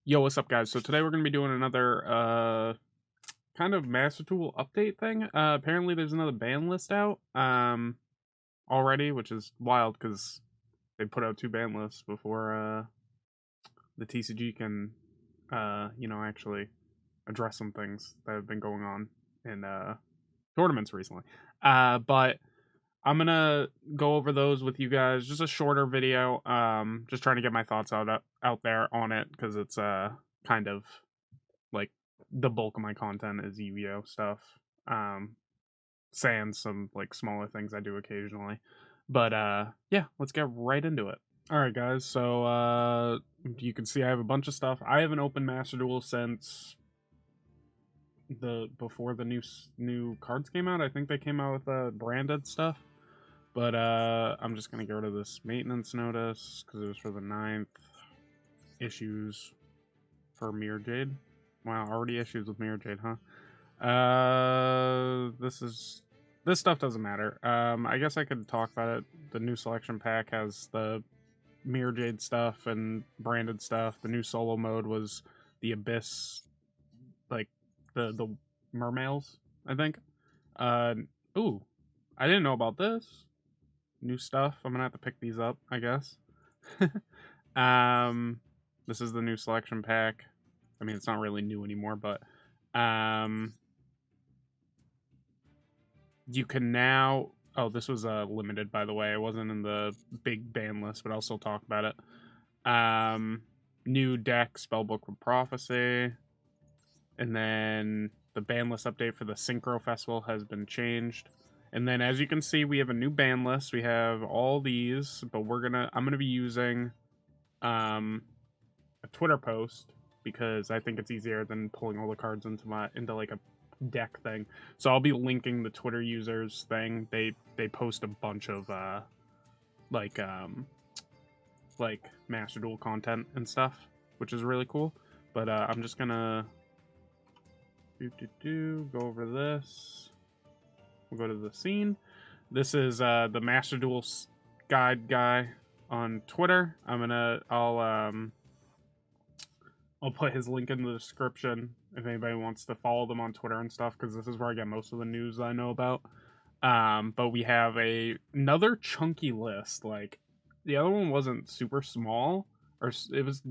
Yo, what's up, guys? So today we're gonna be doing another kind of Masterduel update thing. Apparently there's another ban list out already, which is wild because they put out two ban lists before the TCG can actually address some things that have been going on in tournaments recently. But I'm gonna go over those with you guys. Just a shorter video. Just trying to get my thoughts out there on it because it's kind of like the bulk of my content is Yu-Gi-Oh stuff. Um, Sans some like smaller things I do occasionally. But yeah, let's get right into it. All right, guys. So you can see I have a bunch of stuff. I haven't opened Master Duel since the before the new cards came out. I think they came out with branded stuff. But I'm just gonna get rid of this maintenance notice because it was for the 9th issues for Mirror Jade. Wow, already issues with Mirror Jade, huh? This stuff doesn't matter. I guess I could talk about it. The new selection pack has the Mirror Jade stuff and branded stuff. The new solo mode was the Abyss, like the mermails, I think. Ooh, I didn't know about this. New stuff. I'm gonna have to pick these up, I guess. This is the new selection pack. I mean, it's not really new anymore, but you can now. Oh, this was limited, by the way. It wasn't in the big ban list, but I'll still talk about it. New deck, Spellbook with Prophecy, and then the ban list update for the Synchro Festival has been changed. And then, as you can see, we have a new ban list. We have all these, but I'm gonna be using a Twitter post because I think it's easier than pulling all the cards into like a deck thing. So I'll be linking the Twitter users thing. They post a bunch of like Master Duel content and stuff, which is really cool. But I'm just gonna go over this. We'll go to the scene. This is the Master Duel guide guy on Twitter. I'll put his link in the description if anybody wants to follow them on Twitter and stuff, because this is where I get most of the news I know about. But we have another chunky list. Like the other one wasn't super small, or it was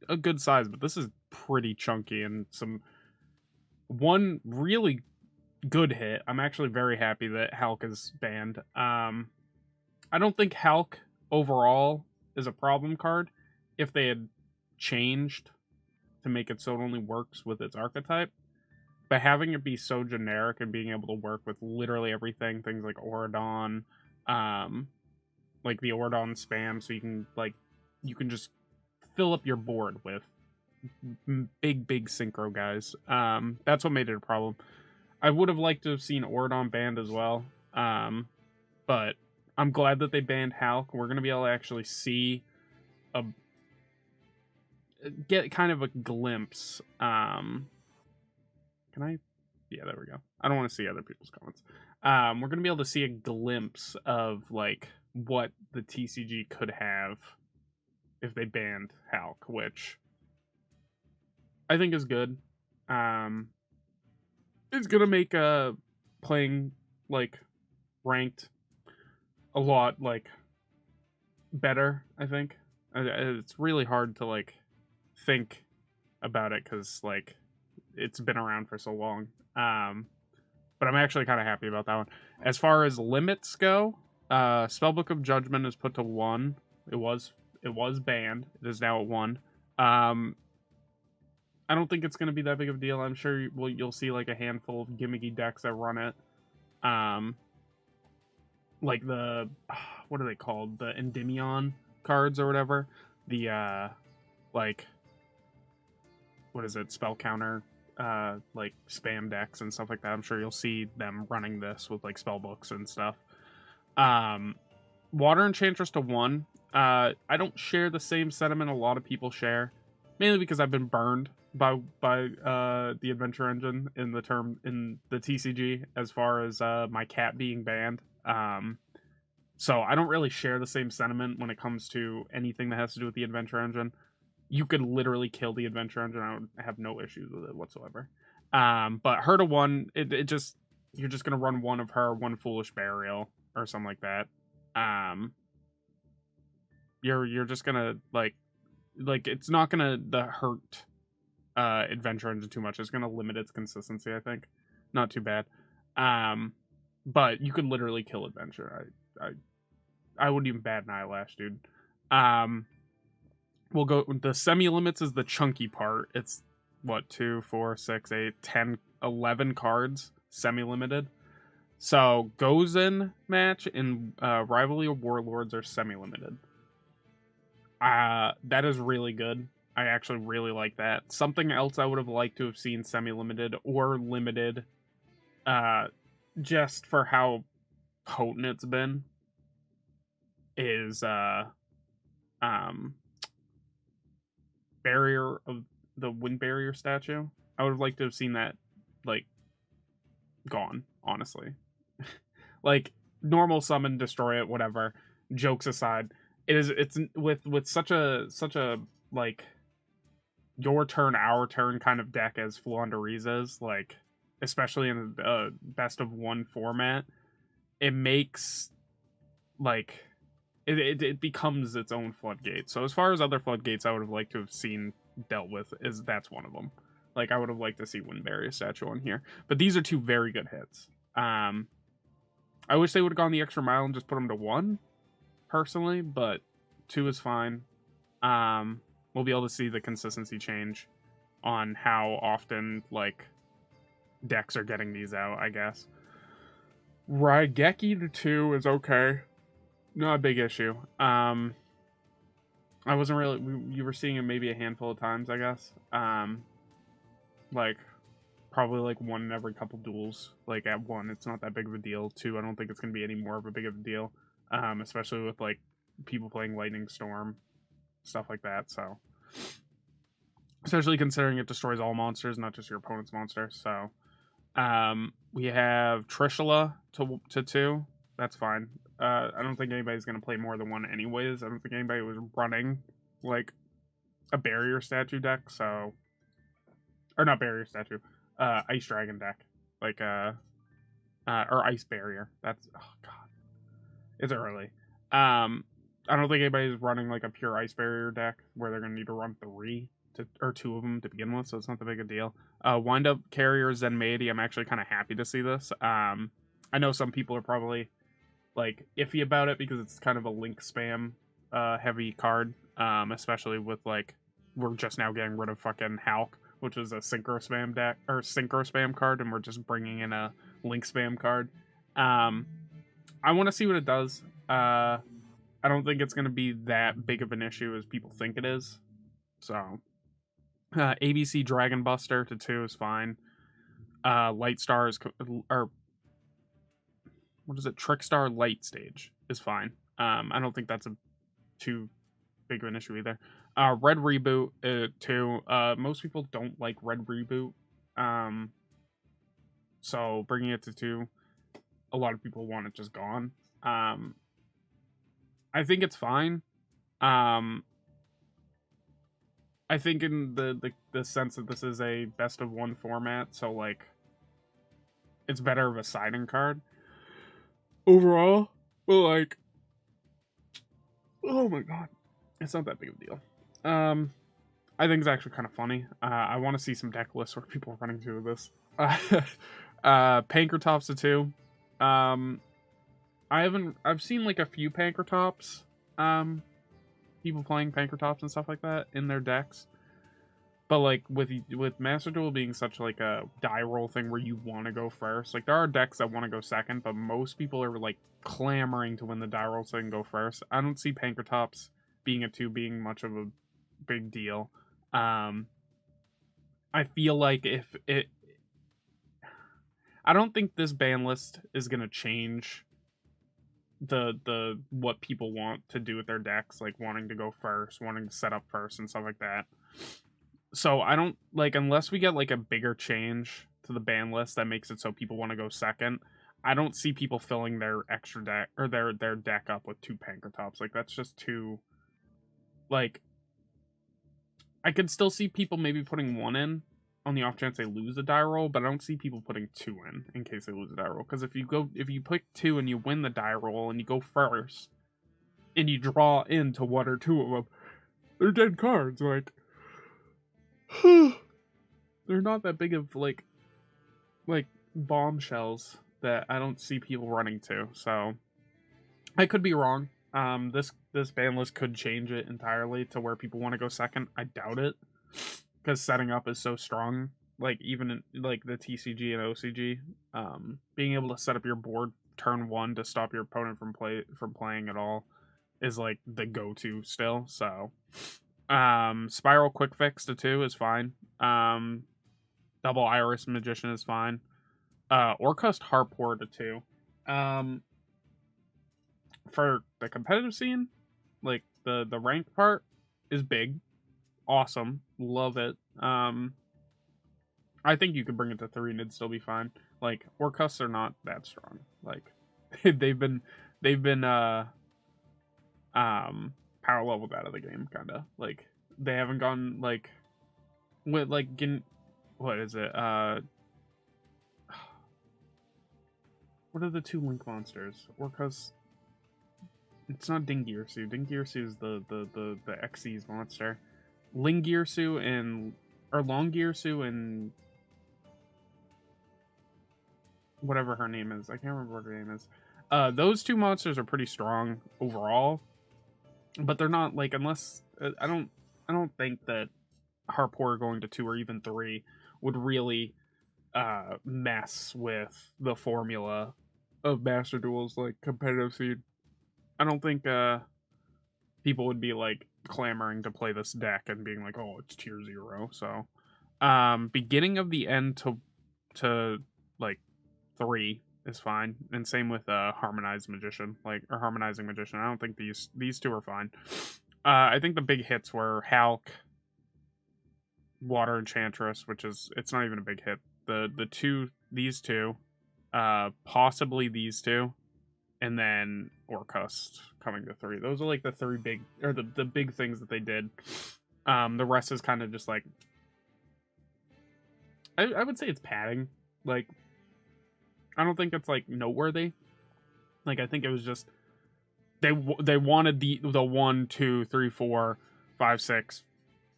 a good size, but this is pretty chunky and one really good hit. I'm actually very happy that Hulk is banned. I don't think Hulk overall is a problem card. If they had changed to make it so it only works with its archetype, but having it be so generic and being able to work with literally everything, things like Oradon, like the Oradon spam, so you can just fill up your board with big synchro guys. That's what made it a problem. I would have liked to have seen Oradon banned as well, but I'm glad that they banned Hulk. We're gonna be able to actually get kind of a glimpse. Can I? Yeah, there we go. I don't want to see other people's comments. We're gonna be able to see a glimpse of like what the TCG could have if they banned Hulk, which I think is good. It's gonna make playing like ranked a lot like better. I think it's really hard to like think about it because like it's been around for so long. But I'm actually kind of happy about that one. As far as limits go, Spellbook of Judgment is put to 1. It was banned. It is now at 1. I don't think it's going to be that big of a deal. I'm sure you'll see like a handful of gimmicky decks that run it. Like the what are they called? The Endymion cards or whatever. The like what is it? Spell counter like spam decks and stuff like that. I'm sure you'll see them running this with like spell books and stuff. Water Enchantress to 1. I don't share the same sentiment a lot of people share, mainly because I've been burned by the Adventure Engine in the TCG as far as my cat being banned. So I don't really share the same sentiment when it comes to anything that has to do with the Adventure Engine. you could literally kill the Adventure Engine. I would have no issues with it whatsoever. But her to one, it just, you're just gonna run one of her, one Foolish Burial or something like that. You're just gonna like it's not gonna hurt Adventure Engine too much. It's gonna limit its consistency, I think. Not too bad. But you could literally kill Adventure. I wouldn't even bat an eyelash, dude. We'll go. The semi limits is the chunky part. It's what, 2, 4, 6, 8, 10, 11 cards semi limited. So Gozen match and Rivalry of Warlords are semi limited. That is really good. I actually really like that. Something else I would have liked to have seen semi limited or limited, just for how potent it's been, is Barrier of the Wind Barrier statue. I would have liked to have seen that like gone, honestly. Like normal summon, destroy it, whatever. Jokes aside, it's with such a like your turn, our turn kind of deck as Flaunderiz is, like, especially in a best of one format, it makes like it becomes its own floodgate. So as far as other floodgates I would have liked to have seen dealt with, that's one of them. Like I would have liked to see Wind Barrier statue on here. But these are two very good hits. I wish they would have gone the extra mile and just put them to 1, personally, but 2 is fine. We'll be able to see the consistency change on how often like decks are getting these out, I guess. Raigeki to 2 is okay. Not a big issue. I wasn't really. You were seeing it maybe a handful of times, I guess. Like probably like 1 in every couple duels. Like at 1, it's not that big of a deal. 2, I don't think it's gonna be any more of a big of a deal. Especially with like people playing Lightning Storm, stuff like that. So, especially considering it destroys all monsters, not just your opponent's monsters. So, we have Trishula to 2. That's fine. I don't think anybody's gonna play more than 1 anyways. I don't think anybody was running like a barrier statue deck, so, or not barrier statue, ice dragon deck, like or ice barrier. That's, oh god, it's early. I don't think anybody's running like a pure ice barrier deck where they're gonna need to run 3 or 2 of them to begin with, so it's not that big a deal. Wind up carrier Zenmaity. I'm actually kind of happy to see this. I know some people are probably like iffy about it because it's kind of a link spam heavy card, especially with like we're just now getting rid of fucking Hulk, which is a synchro spam deck or synchro spam card, and we're just bringing in a link spam card. I want to see what it does. I don't think it's going to be that big of an issue as people think it is. So, ABC Dragon Buster to 2 is fine. Light Stars, or what is it? Trickstar Light Stage is fine. I don't think that's too big of an issue either. Red Reboot 2. Most people don't like Red Reboot. So bringing it to 2, a lot of people want it just gone. I think it's fine. I think in the sense that this is a best of 1 format, so like it's better of a siding card overall. But like, oh my god, it's not that big of a deal. I think it's actually kind of funny. I want to see some deck lists where people are running 2 of this. Pankratops to 2. I've seen like a few Pankratops, people playing Pankratops and stuff like that in their decks. But like with Masterduel being such like a die roll thing where you want to go first, like there are decks that want to go second, but most people are like clamoring to win the die roll so they can go first. I don't see Pankratops being a 2 being much of a big deal. I feel like if it, I don't think this ban list is gonna change the what people want to do with their decks, like wanting to go first, wanting to set up first and stuff like that. So I don't like, unless we get like a bigger change to the ban list that makes it so people want to go second, I don't see people filling their extra deck or their deck up with 2 Pankratops. Like that's just too, like, I could still see people maybe putting 1 in on the off chance they lose a die roll, but I don't see people putting 2 in case they lose a die roll. Because if you pick 2 and you win the die roll and you go first and you draw into 1 or 2 of them, they're dead cards. Like, they're not that big of like bombshells that I don't see people running to. So I could be wrong. This ban list could change it entirely to where people want to go second. I doubt it, because setting up is so strong. Like, even in like the TCG and OCG, being able to set up your board turn 1 to stop your opponent from playing at all is like the go-to still. So Spiral Quick Fix to 2 is fine. Double Iris Magician is fine. Orcust Harpor to 2. For the competitive scene, like the ranked part is big, awesome, love it. I think you could bring it to 3 and it'd still be fine. Like, Orcusts are not that strong. Like, they've been power leveled out of the game, kind of. Like, they haven't gone like with like what is it? What are the 2 link monsters? Orcust. It's not Dingirsu. Dingirsu is the Xyz monster. Lingirsu and Longirsu and whatever her name is. I can't remember what her name is. Those 2 monsters are pretty strong overall, but they're not like, unless I don't think that Harpor going to 2 or even 3 would really mess with the formula of Master Duel's like competitive scene. I don't think people would be like clamoring to play this deck and being like, oh, it's tier 0. So beginning of the end to like 3 is fine, and same with Harmonized Magician, like, or Harmonizing Magician. I don't think these 2 are fine. I think the big hits were Halk, Water Enchantress, which is, it's not even a big hit. These two, possibly these 2, and then Orcust coming to 3. Those are like the 3 big, or the big things that they did. The rest is kind of just like, I would say it's padding. Like, I don't think it's like noteworthy. Like, I think it was just they wanted the 1, 2, 3, 4, 5, 6,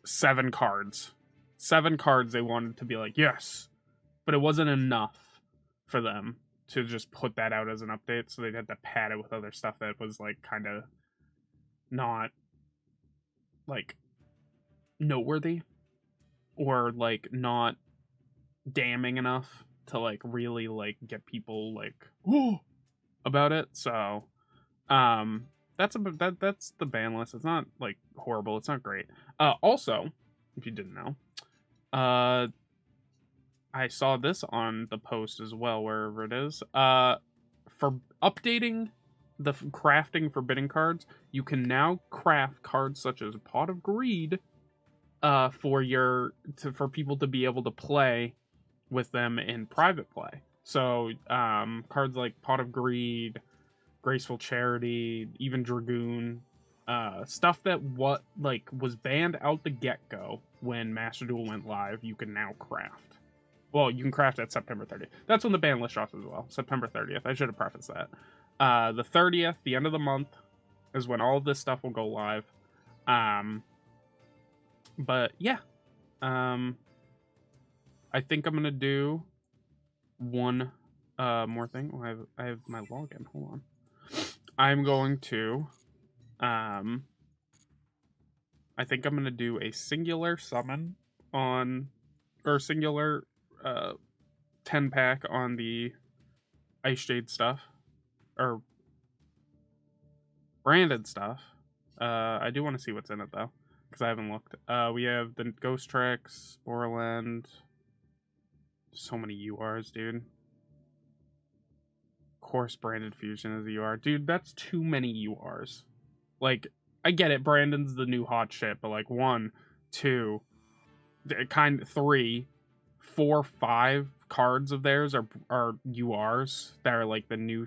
7 cards. 7 cards they wanted to be like, yes. But it wasn't enough for them to just put that out as an update, so they'd have to pad it with other stuff that was like kind of not like noteworthy or like not damning enough to like really like get people like whoa about it. So that's the ban list. It's not like horrible, it's not great. Also, if you didn't know, I saw this on the post as well, wherever it is. For updating the crafting forbidden cards, you can now craft cards such as Pot of Greed for people to be able to play with them in private play. So cards like Pot of Greed, Graceful Charity, even Dragoon, stuff that was banned out the get-go when Master Duel went live, you can now craft. Well, you can craft at September 30th. That's when the ban list drops as well. September 30th. I should have prefaced that. The 30th, the end of the month, is when all of this stuff will go live. But yeah. I think I'm going to do one more thing. Oh, I have my login. Hold on. I'm going to... I think I'm going to do a singular summon on... Or singular... 10-pack on the Ice Jade stuff, or branded stuff. I do want to see what's in it though, because I haven't looked. We have the Ghost Tricks, Borland. So many URs, dude. Of course, Branded Fusion is a UR. Dude, that's too many URs. Like, I get it, Brandon's the new hot shit, but like 1, 2, 3, 4, 5 cards of theirs are URs that are like the new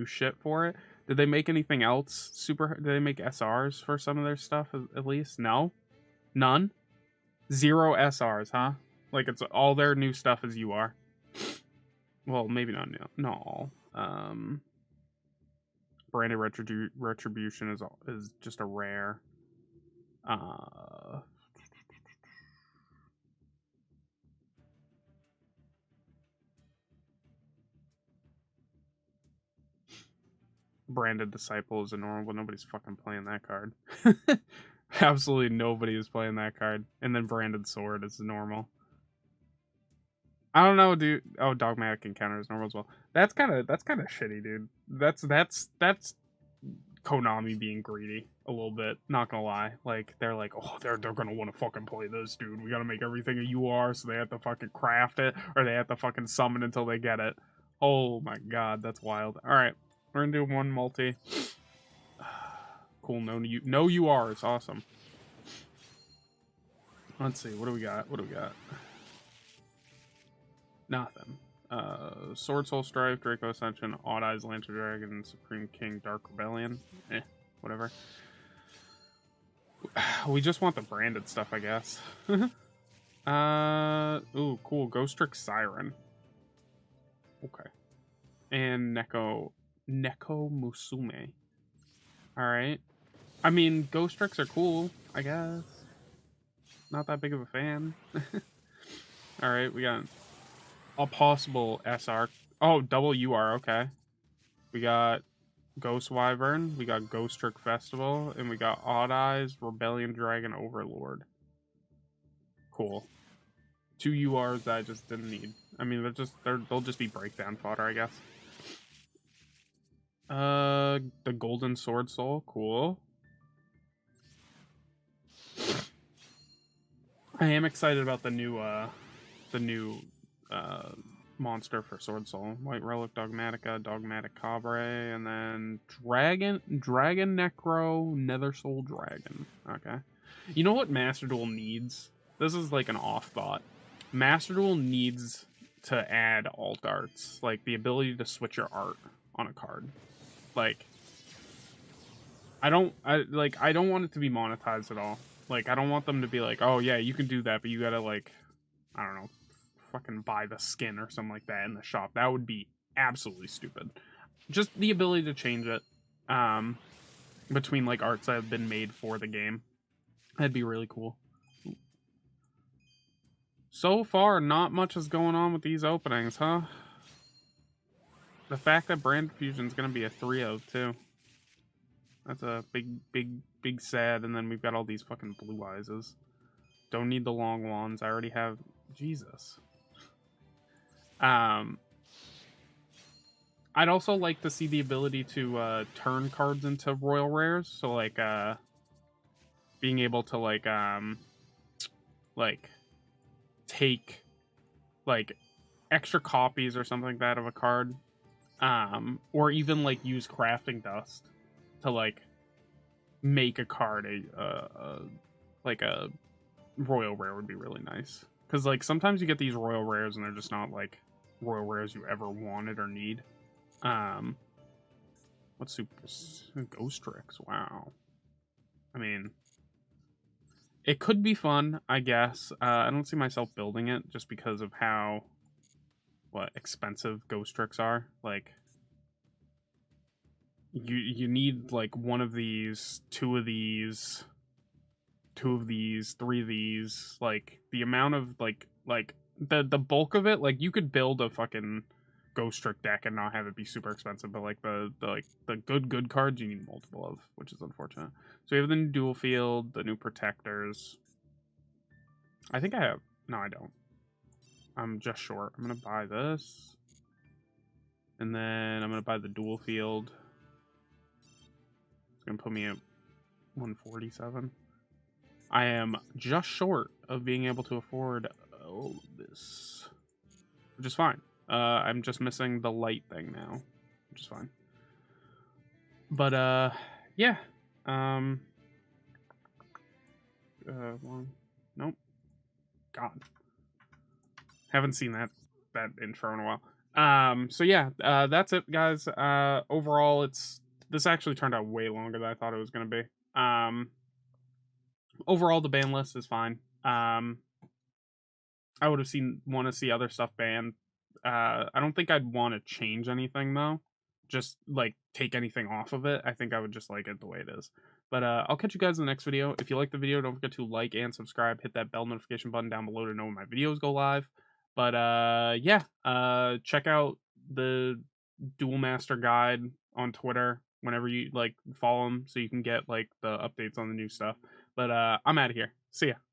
shit for it. Did they make anything else super? Did they make SRs for some of their stuff at least? No, none. 0 SRs, huh? Like it's all their new stuff is UR. Well, maybe not new. No, all. Branded Retribution is just a rare. Branded Disciple is a normal, but nobody's fucking playing that card. Absolutely nobody is playing that card. And then Branded Sword is normal. I don't know, dude. Oh, Dogmatic Encounter is normal as well. That's kind of shitty, dude. That's Konami being greedy a little bit. Not gonna lie. Like they're like, oh, they're gonna want to fucking play this, dude. We gotta make everything a UR, so they have to fucking craft it, or they have to fucking summon until they get it. Oh my god, that's wild. All right, we're gonna do one multi. Cool. No URs. Awesome. Let's see. What do we got? Nothing. Sword Soul Strife, Draco Ascension, Odd Eyes, Lantern Dragon, Supreme King, Dark Rebellion. Whatever. We just want the branded stuff, I guess. Ooh, cool. Ghost Trick Siren. Okay. And Neko Musume. Alright. I mean, Ghost Tricks are cool, I guess. Not that big of a fan. Alright, we got a possible SR. Oh, double UR, okay. We got Ghost Wyvern, we got Ghost Trick Festival, and we got Odd Eyes, Rebellion Dragon Overlord. Cool. 2 URs that I just didn't need. I mean, they'll just be breakdown fodder, I guess. The Golden Sword Soul, cool. I am excited about the new monster for Sword Soul. White Relic Dogmatica, Dogmatic Cabre, and then Dragon Necro, Nether Soul Dragon. Okay. You know what Masterduel needs? This is like an off thought. Masterduel needs to add alt arts, like the ability to switch your art on a card. Like I don't want it to be monetized at all. Like I don't want them to be like, "Oh yeah, you can do that, but you got to like I don't know, fucking buy the skin or something like that in the shop." That would be absolutely stupid. Just the ability to change it between like arts that have been made for the game. That'd be really cool. So far, not much is going on with these openings, huh? The fact that Brand Fusion's going to be a 3-0 too. That's a big sad. And then we've got all these fucking blue eyes. Don't need the long wands. I already have... Jesus. I'd also like to see the ability to turn cards into royal rares. So like being able to like take like extra copies or something like that of a card, or even like use crafting dust to like make a card like a royal rare would be really nice. Because like sometimes you get these royal rares and they're just not like royal rares you ever wanted or need. What's super Ghost Tricks? Wow. I mean, it could be fun, I guess. I don't see myself building it just because of how expensive Ghost Tricks are. Like you need like one of these, two of these, three of these. Like the amount of like the bulk of it, like you could build a fucking Ghost Trick deck and not have it be super expensive, but like the good cards you need multiple of, which is unfortunate. So we have the new dual field, the new protectors. I think I have... No, I don't. I'm just short. I'm going to buy this. And then I'm going to buy the dual field. It's going to put me at 147. I am just short of being able to afford this. Which is fine. I'm just missing the light thing now. Which is fine. But, yeah. One. Nope. God. Haven't seen that intro in a while. So yeah, that's it, guys. Overall, this actually turned out way longer than I thought it was gonna be. Overall, the ban list is fine. I would have want to see other stuff banned. I don't think I'd want to change anything though. Just like take anything off of it. I think I would just like it the way it is. But I'll catch you guys in the next video. If you like the video, don't forget to like and subscribe. Hit that bell notification button down below to know when my videos go live. But yeah, check out the Duel Master Guide on Twitter whenever you like follow him so you can get like the updates on the new stuff. But I'm out of here. See ya.